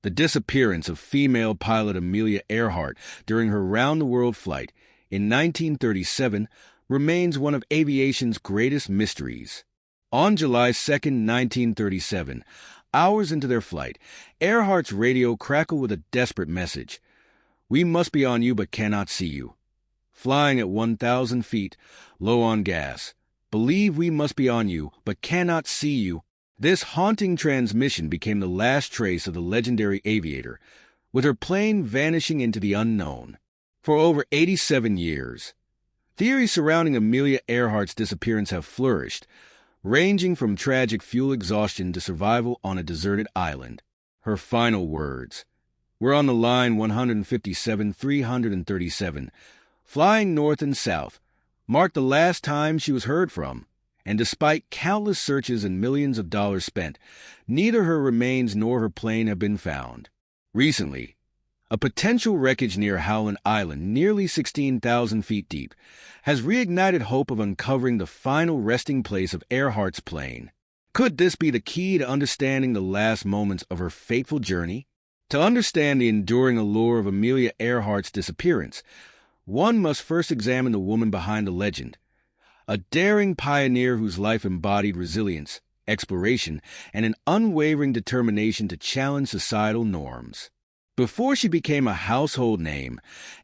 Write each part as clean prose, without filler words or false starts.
The disappearance of female pilot Amelia Earhart during her round-the-world flight in 1937 remains one of aviation's greatest mysteries. On July 2, 1937, hours into their flight, Earhart's radio crackled with a desperate message. "We must be on you but cannot see you. Flying at 1,000 feet, low on gas. Believe we must be on you but cannot see you." This haunting transmission became the last trace of the legendary aviator, with her plane vanishing into the unknown. For over 87 years, theories surrounding Amelia Earhart's disappearance have flourished, ranging from tragic fuel exhaustion to survival on a deserted island. Her final words: "We're on the line 157-337, flying north and south," marked the last time she was heard from. And despite countless searches and millions of dollars spent, neither her remains nor her plane have been found. Recently, a potential wreckage near Howland Island, nearly 16,000 feet deep, has reignited hope of uncovering the final resting place of Earhart's plane. Could this be the key to understanding the last moments of her fateful journey? To understand the enduring allure of Amelia Earhart's disappearance, one must first examine the woman behind the legend. A daring pioneer whose life embodied resilience, exploration, and an unwavering determination to challenge societal norms. Before she became a household name,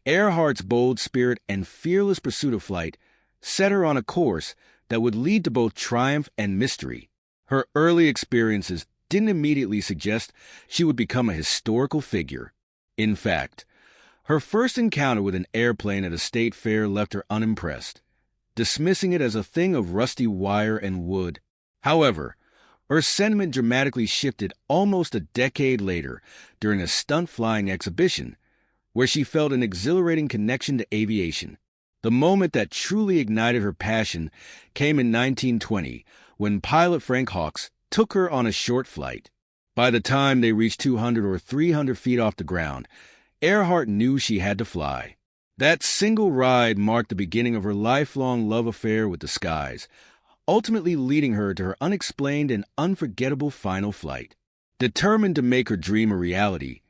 Earhart's bold spirit and fearless pursuit of flight set her on a course that would lead to both triumph and mystery. Her early experiences didn't immediately suggest she would become a historical figure. In fact, her first encounter with an airplane at a state fair left her unimpressed, dismissing it as a thing of rusty wire and wood. However, her sentiment dramatically shifted almost a decade later during a stunt flying exhibition, where she felt an exhilarating connection to aviation. The moment that truly ignited her passion came in 1920, when pilot Frank Hawks took her on a short flight. By the time they reached 200 or 300 feet off the ground, Earhart knew she had to fly. That single ride marked the beginning of her lifelong love affair with the skies, ultimately leading her to her unexplained and unforgettable final flight. Determined to make her dream a reality,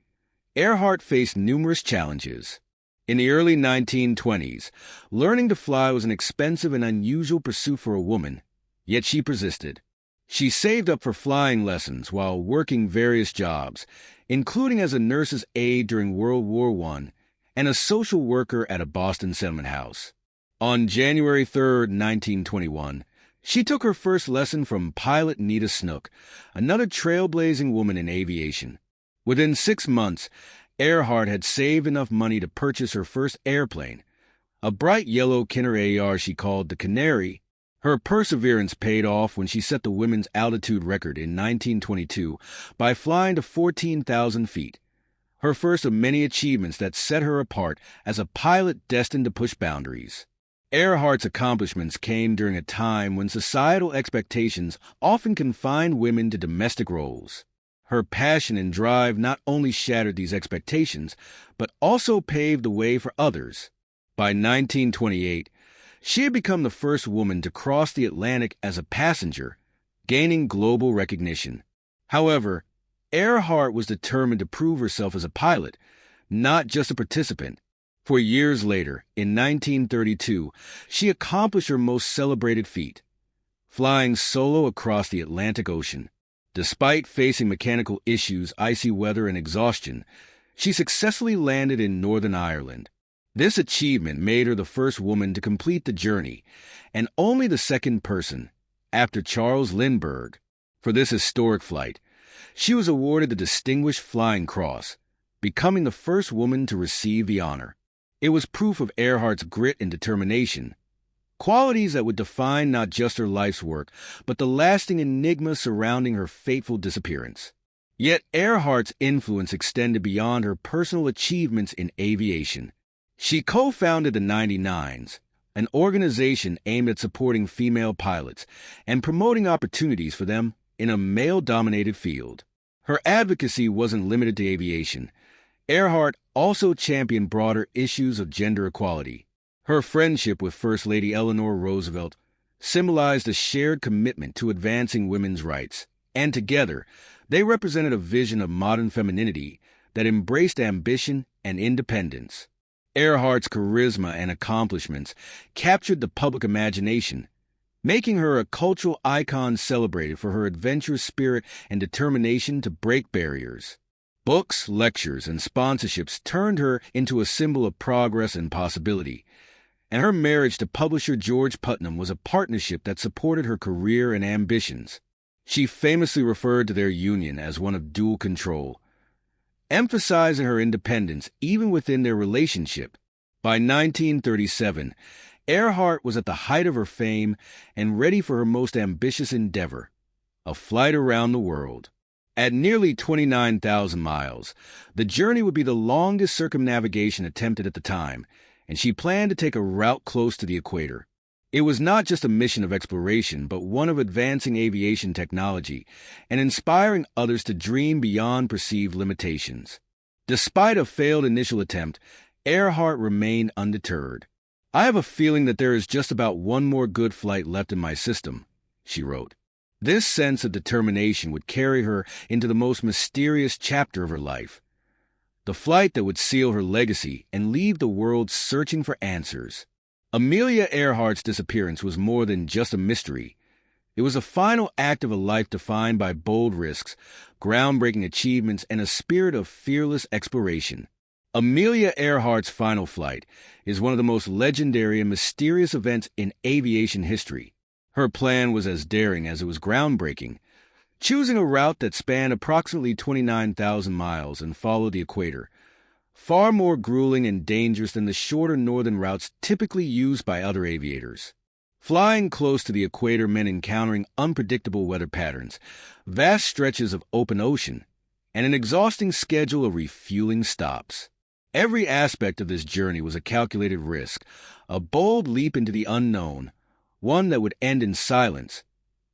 Earhart faced numerous challenges. In the early 1920s, learning to fly was an expensive and unusual pursuit for a woman, yet she persisted. She saved up for flying lessons while working various jobs, including as a nurse's aide during World War I and a social worker at a Boston settlement house. On January 3, 1921, she took her first lesson from pilot Nita Snook, another trailblazing woman in aviation. Within 6 months, Earhart had saved enough money to purchase her first airplane, a bright yellow Kenner AR she called the Canary. Her perseverance paid off when she set the women's altitude record in 1922 by flying to 14,000 feet, her first of many achievements that set her apart as a pilot destined to push boundaries. Earhart's accomplishments came during a time when societal expectations often confined women to domestic roles. Her passion and drive not only shattered these expectations, but also paved the way for others. By 1928, she had become the first woman to cross the Atlantic as a passenger, gaining global recognition. However, Earhart was determined to prove herself as a pilot, not just a participant. For years later, in 1932, she accomplished her most celebrated feat, flying solo across the Atlantic Ocean. Despite facing mechanical issues, icy weather, and exhaustion, she successfully landed in Northern Ireland. This achievement made her the first woman to complete the journey, and only the second person, after Charles Lindbergh. For this historic flight, she was awarded the Distinguished Flying Cross, becoming the first woman to receive the honor. It was proof of Earhart's grit and determination, qualities that would define not just her life's work, but the lasting enigma surrounding her fateful disappearance. Yet Earhart's influence extended beyond her personal achievements in aviation. She co-founded the 99s, an organization aimed at supporting female pilots and promoting opportunities for them in a male-dominated field. Her advocacy wasn't limited to aviation. Earhart also championed broader issues of gender equality. Her friendship with First Lady Eleanor Roosevelt symbolized a shared commitment to advancing women's rights, and together, They represented a vision of modern femininity that embraced ambition and independence. Earhart's charisma and accomplishments captured the public imagination, making her a cultural icon celebrated for her adventurous spirit and determination to break barriers. Books, lectures, and sponsorships turned her into a symbol of progress and possibility, and her marriage to publisher George Putnam was a partnership that supported her career and ambitions. She famously referred to their union as one of dual control, emphasizing her independence even within their relationship. By 1937, Earhart was at the height of her fame and ready for her most ambitious endeavor, a flight around the world. At nearly 29,000 miles, the journey would be the longest circumnavigation attempted at the time, and she planned to take a route close to the equator. It was not just a mission of exploration, but one of advancing aviation technology and inspiring others to dream beyond perceived limitations. Despite a failed initial attempt, Earhart remained undeterred. "I have a feeling that there is just about one more good flight left in my system," she wrote. This sense of determination would carry her into the most mysterious chapter of her life, the flight that would seal her legacy and leave the world searching for answers. Amelia Earhart's disappearance was more than just a mystery. It was a final act of a life defined by bold risks, groundbreaking achievements, and a spirit of fearless exploration. Amelia Earhart's final flight is one of the most legendary and mysterious events in aviation history. Her plan was as daring as it was groundbreaking, choosing a route that spanned approximately 29,000 miles and followed the equator, far more grueling and dangerous than the shorter northern routes typically used by other aviators. Flying close to the equator meant encountering unpredictable weather patterns, vast stretches of open ocean, and an exhausting schedule of refueling stops. Every aspect of this journey was a calculated risk, a bold leap into the unknown, one that would end in silence,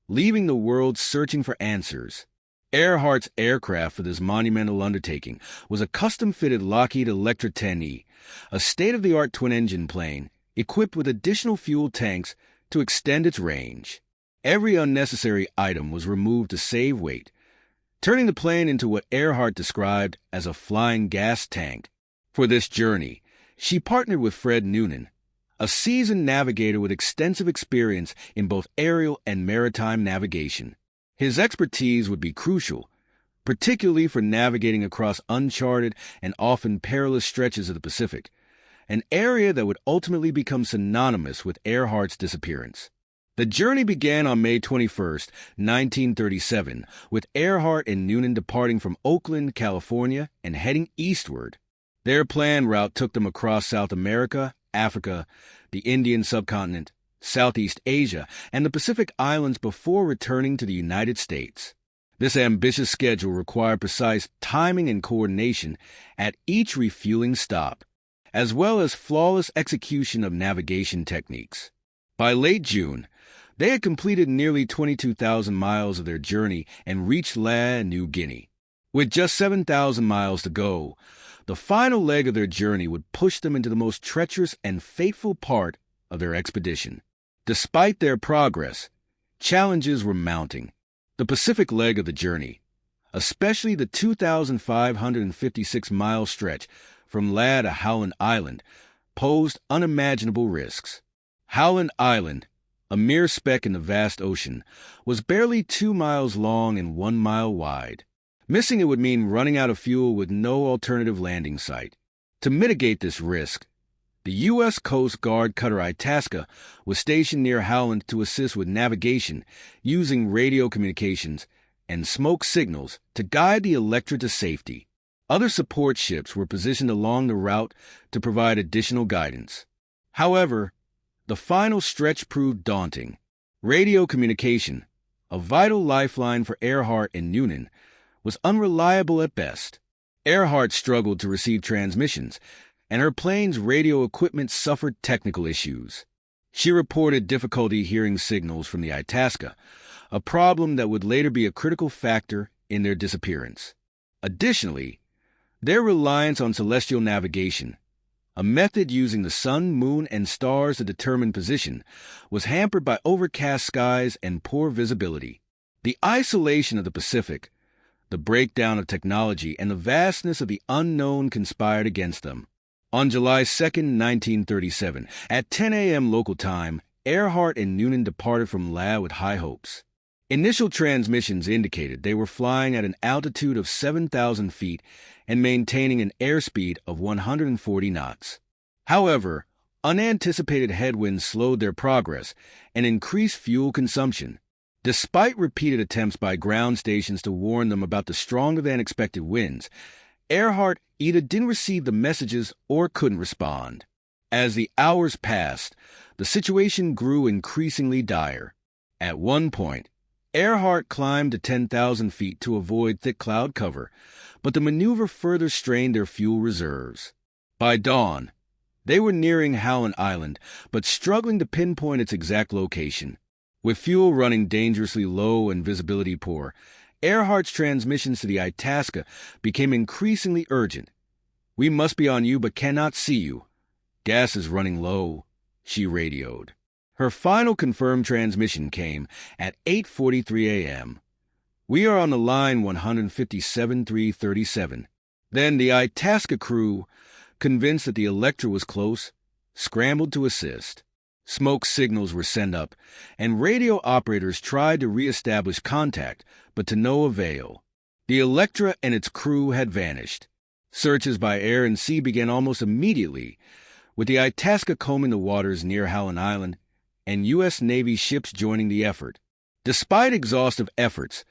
leaving the world searching for answers. Earhart's aircraft for this monumental undertaking was a custom-fitted Lockheed Electra 10E, a state-of-the-art twin-engine plane equipped with additional fuel tanks to extend its range. Every unnecessary item was removed to save weight, turning the plane into what Earhart described as a flying gas tank. For this journey, she partnered with Fred Noonan, a seasoned navigator with extensive experience in both aerial and maritime navigation. His expertise would be crucial, particularly for navigating across uncharted and often perilous stretches of the Pacific, an area that would ultimately become synonymous with Earhart's disappearance. The journey began on May 21, 1937, with Earhart and Noonan departing from Oakland, California, and heading eastward. Their planned route took them across South America, Africa, the Indian subcontinent, Southeast Asia, and the Pacific Islands before returning to the United States. This ambitious schedule required precise timing and coordination at each refueling stop, as well as flawless execution of navigation techniques. By late June, they had completed nearly 22,000 miles of their journey and reached La New Guinea. With just 7,000 miles to go, the final leg of their journey would push them into the most treacherous and fateful part of their expedition. Despite their progress, challenges were mounting. The Pacific leg of the journey, especially the 2,556-mile stretch from La to Howland Island, posed unimaginable risks. Howland Island, a mere speck in the vast ocean, was barely 2 miles long and 1 mile wide. Missing it would mean running out of fuel with no alternative landing site. To mitigate this risk, the U.S. Coast Guard cutter Itasca was stationed near Howland to assist with navigation, using radio communications and smoke signals to guide the Electra to safety. Other support ships were positioned along the route to provide additional guidance. However, the final stretch proved daunting. Radio communication, a vital lifeline for Earhart and Noonan, was unreliable at best. Earhart struggled to receive transmissions, and her plane's radio equipment suffered technical issues. She reported difficulty hearing signals from the Itasca, a problem that would later be a critical factor in their disappearance. Additionally, their reliance on celestial navigation, a method using the sun, moon, and stars to determine position, was hampered by overcast skies and poor visibility. The isolation of the Pacific, The breakdown of technology and the vastness of the unknown conspired against them. On July 2, 1937, at 10 a.m. local time, Earhart and Noonan departed from LA with high hopes. Initial transmissions indicated they were flying at an altitude of 7,000 feet and maintaining an airspeed of 140 knots. However, unanticipated headwinds slowed their progress and increased fuel consumption. Despite repeated attempts by ground stations to warn them about the stronger-than-expected winds, Earhart either didn't receive the messages or couldn't respond. As the hours passed, the situation grew increasingly dire. At one point, Earhart climbed to 10,000 feet to avoid thick cloud cover, but the maneuver further strained their fuel reserves. By dawn, they were nearing Howland Island, but struggling to pinpoint its exact location. With fuel running dangerously low and visibility poor, Earhart's transmissions to the Itasca became increasingly urgent. "We must be on you but cannot see you. Gas is running low," she radioed. Her final confirmed transmission came at 8:43 a.m. "We are on the line 157-337. Then the Itasca crew, convinced that the Electra was close, scrambled to assist. Smoke signals were sent up, and radio operators tried to re-establish contact, but to no avail. The Electra and its crew had vanished. Searches by air and sea began almost immediately, with the Itasca combing the waters near Howland Island and U.S. Navy ships joining the effort. Despite exhaustive efforts,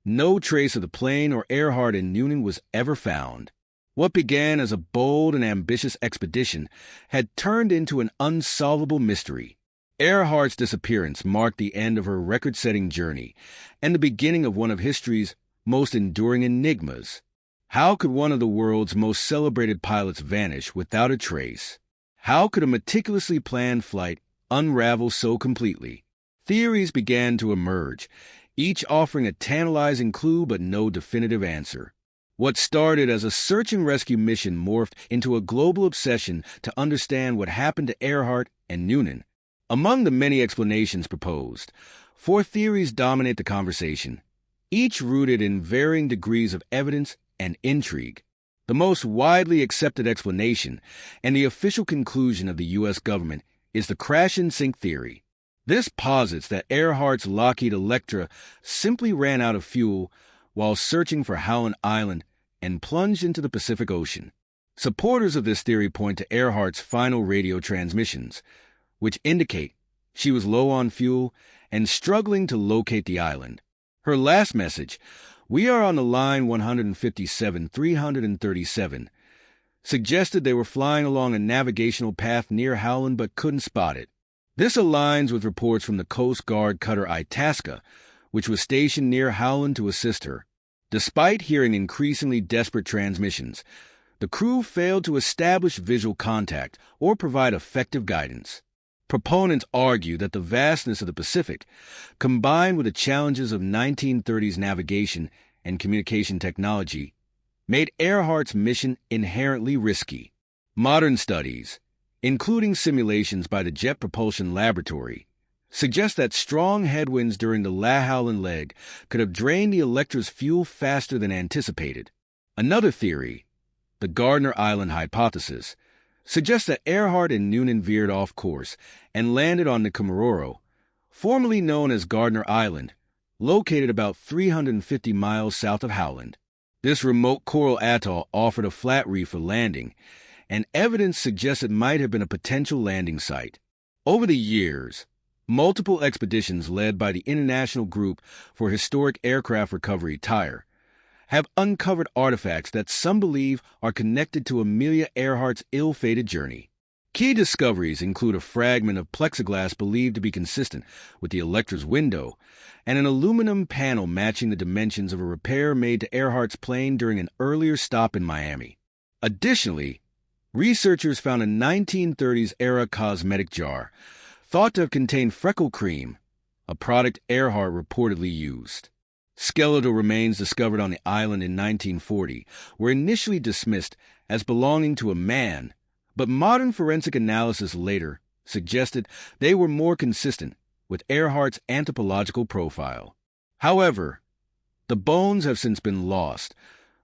no trace of the plane or Earhart and Noonan was ever found. What began as a bold and ambitious expedition had turned into an unsolvable mystery. Earhart's disappearance marked the end of her record-setting journey and the beginning of one of history's most enduring enigmas. How could one of the world's most celebrated pilots vanish without a trace? How could a meticulously planned flight unravel so completely? Theories began to emerge, each offering a tantalizing clue but no definitive answer. What started as a search and rescue mission morphed into a global obsession to understand what happened to Earhart and Noonan. Among the many explanations proposed, 4 theories dominate the conversation, each rooted in varying degrees of evidence and intrigue. The most widely accepted explanation, and the official conclusion of the U.S. government, is the crash and sink theory. This posits that Earhart's Lockheed Electra simply ran out of fuel while searching for Howland Island and plunged into the Pacific Ocean. Supporters of this theory point to Earhart's final radio transmissions, which indicate she was low on fuel and struggling to locate the island. Her last message, "We are on the line 157-337, suggested they were flying along a navigational path near Howland but couldn't spot it. This aligns with reports from the Coast Guard cutter Itasca, which was stationed near Howland to assist her. Despite hearing increasingly desperate transmissions, the crew failed to establish visual contact or provide effective guidance. Proponents argue that the vastness of the Pacific, combined with the challenges of 1930s navigation and communication technology, made Earhart's mission inherently risky. Modern studies, including simulations by the Jet Propulsion Laboratory, suggest that strong headwinds during the La Howland leg could have drained the Electra's fuel faster than anticipated. Another theory, the Gardner Island hypothesis, suggests that Earhart and Noonan veered off course and landed on the Comororo, formerly known as Gardner Island, located about 350 miles south of Howland. This remote coral atoll offered a flat reef for landing, and evidence suggests it might have been a potential landing site. Over the years, multiple expeditions led by the International Group for Historic Aircraft Recovery (TIRE) have uncovered artifacts that some believe are connected to Amelia Earhart's ill-fated journey. Key discoveries include a fragment of plexiglass believed to be consistent with the Electra's window and an aluminum panel matching the dimensions of a repair made to Earhart's plane during an earlier stop in Miami. Additionally, researchers found a 1930s-era cosmetic jar thought to have contained freckle cream, a product Earhart reportedly used. Skeletal remains discovered on the island in 1940 were initially dismissed as belonging to a man, but modern forensic analysis later suggested they were more consistent with Earhart's anthropological profile. However, The bones have since been lost,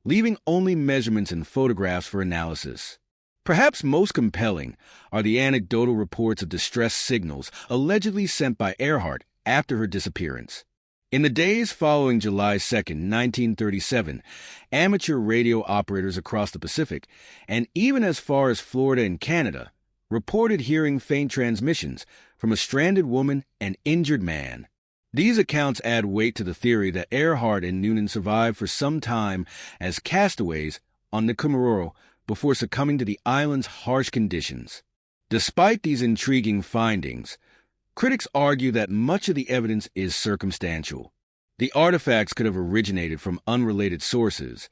leaving only measurements and photographs for analysis. Perhaps most compelling are the anecdotal reports of distress signals allegedly sent by Earhart after her disappearance. In the days following July 2, 1937, amateur radio operators across the Pacific, and even as far as Florida and Canada, reported hearing faint transmissions from a stranded woman and injured man. These accounts add weight to the theory that Earhart and Noonan survived for some time as castaways on the Comoro before succumbing to the island's harsh conditions. Despite these intriguing findings, critics argue that much of the evidence is circumstantial. The artifacts could have originated from unrelated sources,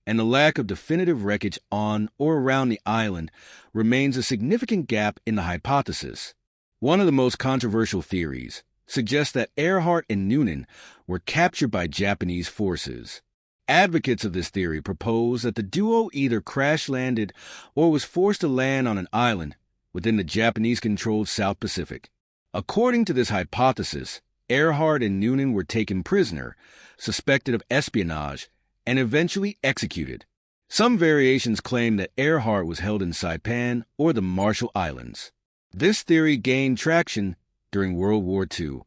and the lack of definitive wreckage on or around the island remains a significant gap in the hypothesis. One of the most controversial theories suggests that Earhart and Noonan were captured by Japanese forces. Advocates of this theory propose that the duo either crash-landed or was forced to land on an island within the Japanese-controlled South Pacific. According to this hypothesis, Earhart and Noonan were taken prisoner, suspected of espionage, and eventually executed. Some variations claim that Earhart was held in Saipan or the Marshall Islands. This theory gained traction during World War II,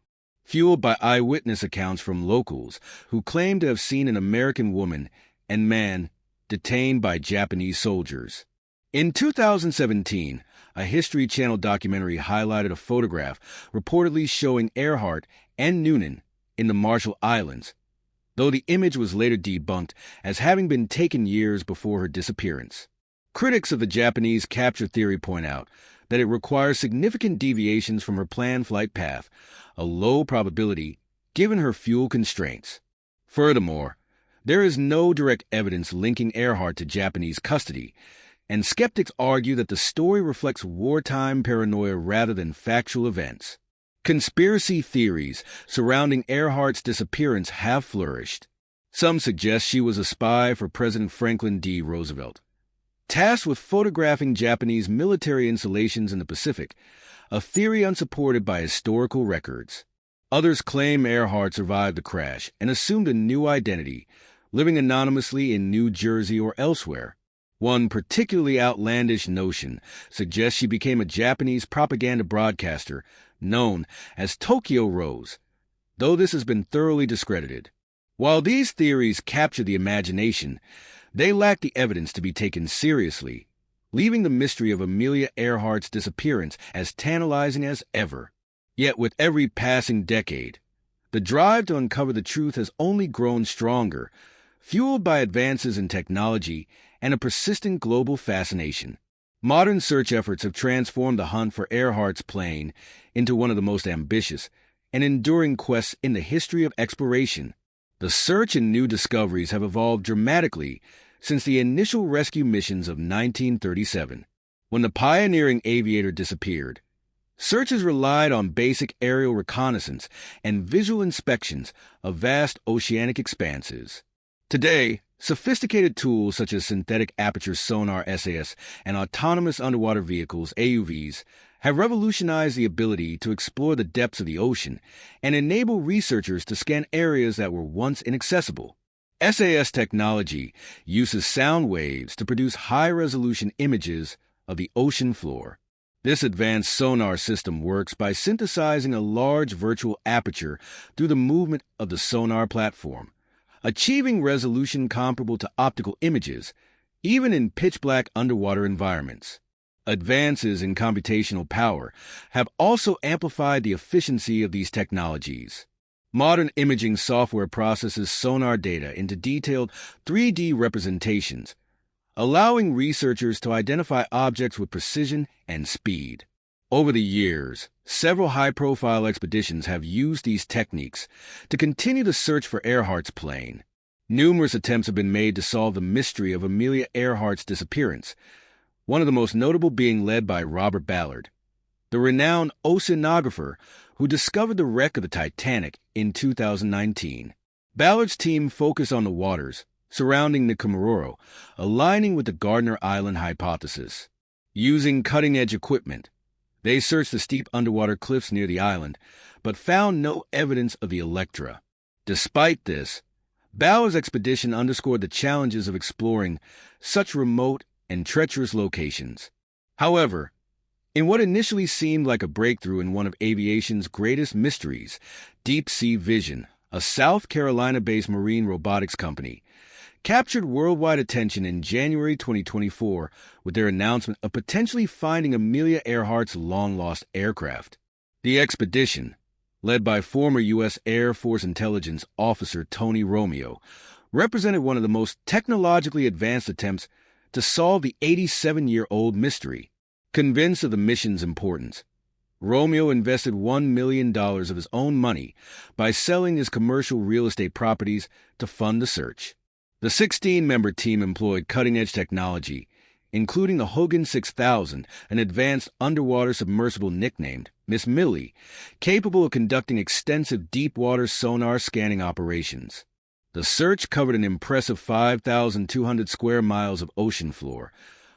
fueled by eyewitness accounts from locals who claimed to have seen an American woman and man detained by Japanese soldiers. In 2017, a History Channel documentary highlighted a photograph reportedly showing Earhart and Noonan in the Marshall Islands, though the image was later debunked as having been taken years before her disappearance. Critics of the Japanese capture theory point out that it requires significant deviations from her planned flight path, a low probability given her fuel constraints. Furthermore, there is no direct evidence linking Earhart to Japanese custody, and skeptics argue that the story reflects wartime paranoia rather than factual events. Conspiracy theories surrounding Earhart's disappearance have flourished. Some suggest she was a spy for President Franklin D. Roosevelt, tasked with photographing Japanese military installations in the Pacific, a theory unsupported by historical records. Others claim Earhart survived the crash and assumed a new identity, living anonymously in New Jersey or elsewhere. One particularly outlandish notion suggests she became a Japanese propaganda broadcaster known as Tokyo Rose, though this has been thoroughly discredited. While these theories capture the imagination, they lack the evidence to be taken seriously, leaving the mystery of Amelia Earhart's disappearance as tantalizing as ever. Yet with every passing decade, the drive to uncover the truth has only grown stronger, fueled by advances in technology and a persistent global fascination. Modern search efforts have transformed the hunt for Earhart's plane into one of the most ambitious and enduring quests in the history of exploration. The search and new discoveries have evolved dramatically since the initial rescue missions of 1937, when the pioneering aviator disappeared. Searchers relied on basic aerial reconnaissance and visual inspections of vast oceanic expanses. Today, sophisticated tools such as synthetic aperture sonar (SAS) and autonomous underwater vehicles (AUVs) have revolutionized the ability to explore the depths of the ocean and enable researchers to scan areas that were once inaccessible. SAS technology uses sound waves to produce high-resolution images of the ocean floor. This advanced sonar system works by synthesizing a large virtual aperture through the movement of the sonar platform, achieving resolution comparable to optical images, even in pitch-black underwater environments. Advances in computational power have also amplified the efficiency of these technologies. Modern imaging software processes sonar data into detailed 3D representations, allowing researchers to identify objects with precision and speed. Over the years, several high-profile expeditions have used these techniques to continue the search for Earhart's plane. Numerous attempts have been made to solve the mystery of Amelia Earhart's disappearance, one of the most notable being led by Robert Ballard, the renowned oceanographer who discovered the wreck of the Titanic in 2019. Ballard's team focused on the waters surrounding the Comoro, aligning with the Gardner Island hypothesis. Using cutting-edge equipment, they searched the steep underwater cliffs near the island, but found no evidence of the Electra. Despite this, Bauer's expedition underscored the challenges of exploring such remote and treacherous locations. However, in what initially seemed like a breakthrough in one of aviation's greatest mysteries, Deep Sea Vision, a South Carolina-based marine robotics company, captured worldwide attention in January 2024 with their announcement of potentially finding Amelia Earhart's long-lost aircraft. The expedition, led by former U.S. Air Force intelligence officer Tony Romeo, represented one of the most technologically advanced attempts to solve the 87-year-old mystery. Convinced of the mission's importance, Romeo invested $1 million of his own money by selling his commercial real estate properties to fund the search. The 16-member team employed cutting-edge technology, including the Hogan 6000, an advanced underwater submersible nicknamed Miss Millie, capable of conducting extensive deep-water sonar scanning operations. The search covered an impressive 5,200 square miles of ocean floor,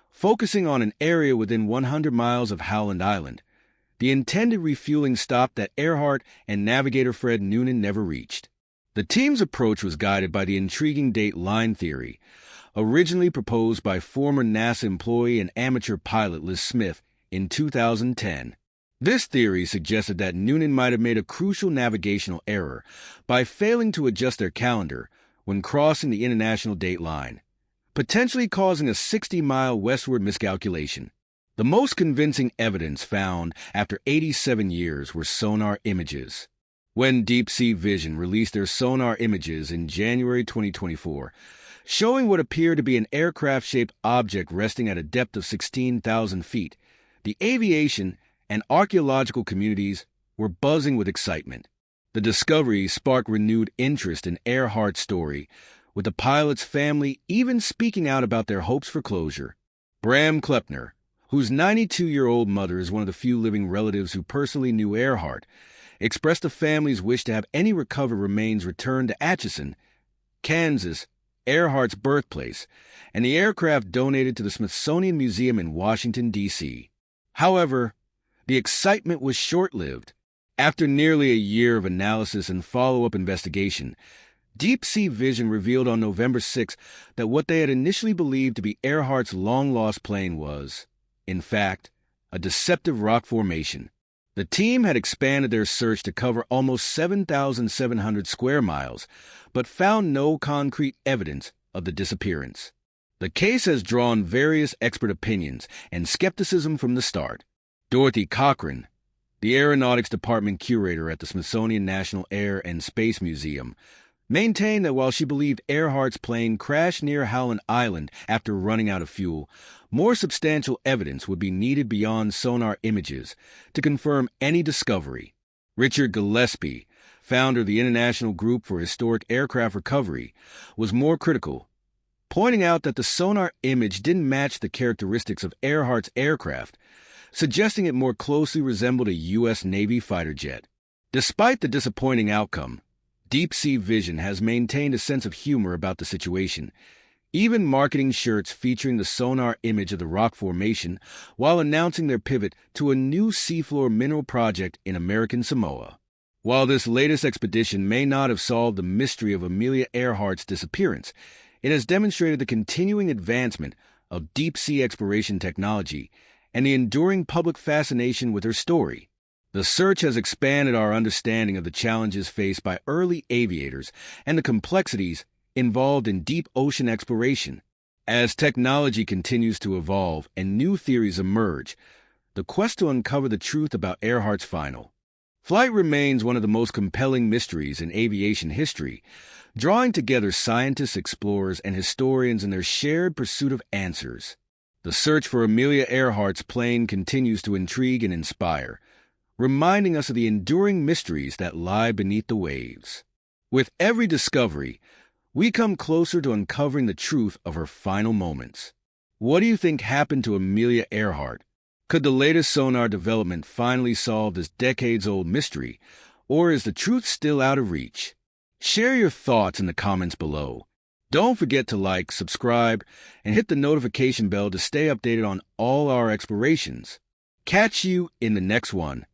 focusing on an area within 100 miles of Howland Island, the intended refueling stop that Earhart and navigator Fred Noonan never reached. The team's approach was guided by the intriguing date line theory, originally proposed by former NASA employee and amateur pilot Liz Smith in 2010. This theory suggested that Noonan might have made a crucial navigational error by failing to adjust their calendar when crossing the international date line, potentially causing a 60-mile westward miscalculation. The most convincing evidence found after 87 years were sonar images. When Deep Sea Vision released their sonar images in January 2024, showing what appeared to be an aircraft-shaped object resting at a depth of 16,000 feet, the aviation and archaeological communities were buzzing with excitement. The discovery sparked renewed interest in Earhart's story, with the pilot's family even speaking out about their hopes for closure. Bram Klepner, whose 92-year-old mother is one of the few living relatives who personally knew Earhart, expressed the family's wish to have any recovered remains returned to Atchison, Kansas, Earhart's birthplace, and the aircraft donated to the Smithsonian Museum in Washington, D.C. However, the excitement was short-lived. After nearly a year of analysis and follow-up investigation, Deep Sea Vision revealed on November 6 that what they had initially believed to be Earhart's long-lost plane was, in fact, a deceptive rock formation. The team had expanded their search to cover almost 7,700 square miles, but found no concrete evidence of the disappearance. The case has drawn various expert opinions and skepticism from the start. Dorothy Cochran, the Aeronautics Department curator at the Smithsonian National Air and Space Museum, maintained that while she believed Earhart's plane crashed near Howland Island after running out of fuel, more substantial evidence would be needed beyond sonar images to confirm any discovery. Richard Gillespie, founder of the International Group for Historic Aircraft Recovery, was more critical, pointing out that the sonar image didn't match the characteristics of Earhart's aircraft, suggesting it more closely resembled a U.S. Navy fighter jet. Despite the disappointing outcome, Deep Sea Vision has maintained a sense of humor about the situation, even marketing shirts featuring the sonar image of the rock formation while announcing their pivot to a new seafloor mineral project in American Samoa. While this latest expedition may not have solved the mystery of Amelia Earhart's disappearance, it has demonstrated the continuing advancement of deep-sea exploration technology and the enduring public fascination with her story. The search has expanded our understanding of the challenges faced by early aviators and the complexities involved in deep ocean exploration. As technology continues to evolve and new theories emerge, the quest to uncover the truth about Earhart's final flight remains one of the most compelling mysteries in aviation history, drawing together scientists, explorers, and historians in their shared pursuit of answers. The search for Amelia Earhart's plane continues to intrigue and inspire, reminding us of the enduring mysteries that lie beneath the waves. With every discovery, we come closer to uncovering the truth of her final moments. What do you think happened to Amelia Earhart? Could the latest sonar development finally solve this decades-old mystery, or is the truth still out of reach? Share your thoughts in the comments below. Don't forget to like, subscribe, and hit the notification bell to stay updated on all our explorations. Catch you in the next one.